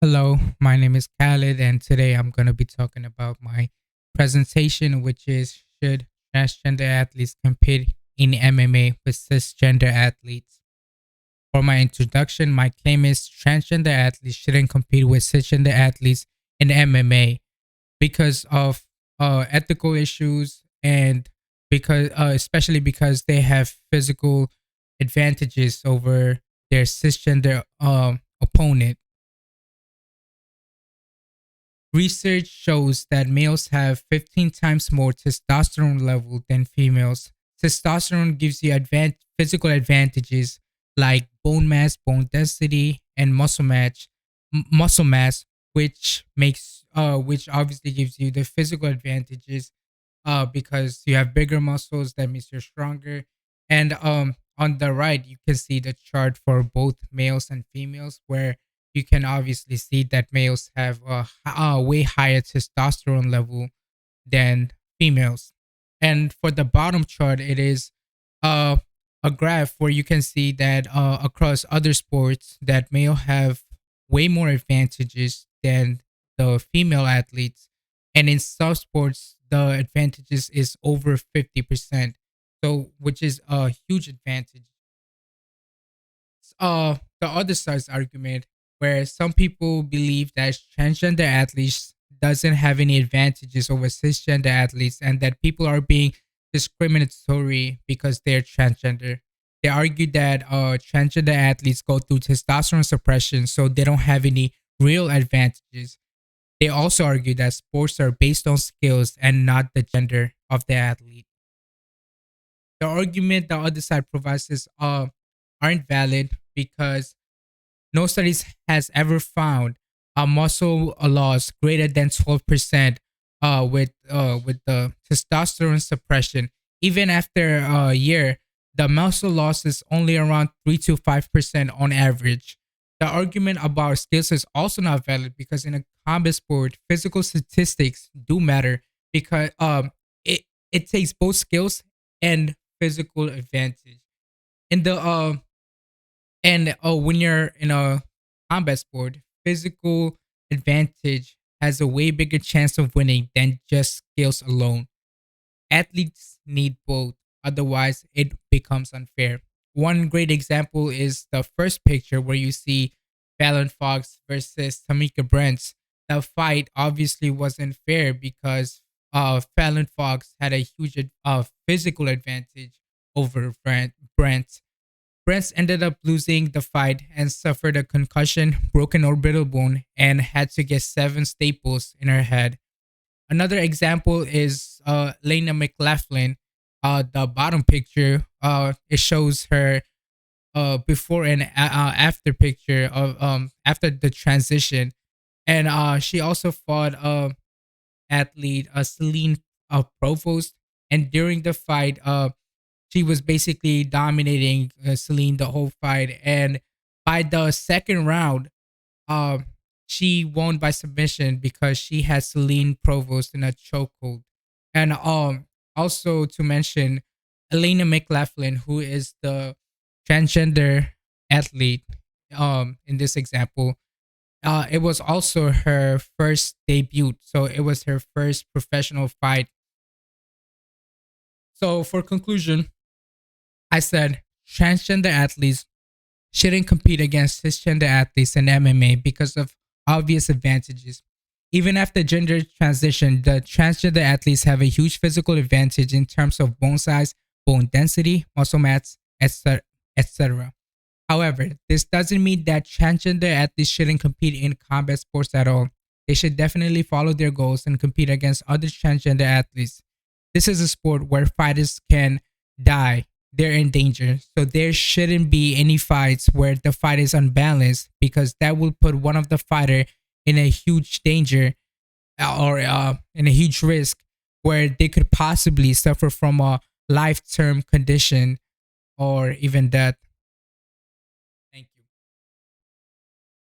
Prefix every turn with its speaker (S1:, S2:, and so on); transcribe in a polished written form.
S1: Hello, my name is Khalid, and today I'm going to be talking about my presentation, which is should transgender athletes compete in MMA with cisgender athletes? For my introduction, my claim is transgender athletes shouldn't compete with cisgender athletes in MMA because of ethical issues and because especially because they have physical advantages over their cisgender opponent. Research shows that males have 15 times more testosterone level than females. Testosterone gives you physical advantages like bone mass, bone density, and muscle mass, which obviously gives you the physical advantages because you have bigger muscles. That means you're stronger. And on the right, you can see the chart for both males and females, where you can obviously see that males have a way higher testosterone level than females. And for the bottom chart, it is uh, a graph where you can see that across other sports, that male have way more advantages than the female athletes, and in some sports, the advantages is over 50%. So, which is a huge advantage. The other side's argument, where some people believe that transgender athletes doesn't have any advantages over cisgender athletes, and that people are being discriminatory because they're transgender. They argue that transgender athletes go through testosterone suppression, so they don't have any real advantages. They also argue that sports are based on skills and not the gender of the athlete. The argument the other side provides is aren't valid because no studies has ever found a muscle loss greater than 12% with the testosterone suppression. Even after a year, the muscle loss is only around 3 to 5% on average. The argument about skills is also not valid because in a combat sport, physical statistics do matter because it takes both skills and physical advantage. In the and when you're in a combat sport, physical advantage has a way bigger chance of winning than just skills alone. Athletes need both, otherwise, it becomes unfair. One great example is the first picture where you see Fallon Fox versus Tamika Brents. The fight obviously wasn't fair because Fallon Fox had a huge physical advantage over Brent. Brent ended up losing the fight and suffered a concussion, broken orbital bone, and had to get 7 staples in her head. Another example is Lena McLaughlin. The bottom picture, it shows her before and after picture of after the transition, and she also fought athlete Celine Provost, and during the fight, she was basically dominating Celine the whole fight, and by the second round, um, she won by submission because she had Celine Provost in a chokehold. And also to mention Elena McLaughlin, who is the transgender athlete in this example. It was also her first debut, so it was her first professional fight. So for conclusion, I said transgender athletes shouldn't compete against cisgender athletes in MMA because of obvious advantages. Even after gender transition, the transgender athletes have a huge physical advantage in terms of bone size, bone density, muscle mass, etc. etc. However, this doesn't mean that transgender athletes shouldn't compete in combat sports at all. They should definitely follow their goals and compete against other transgender athletes. This is a sport where fighters can die. They're in danger. So there shouldn't be any fights where the fight is unbalanced because that will put one of the fighter in a huge danger or in a huge risk where they could possibly suffer from a life-term condition or even death.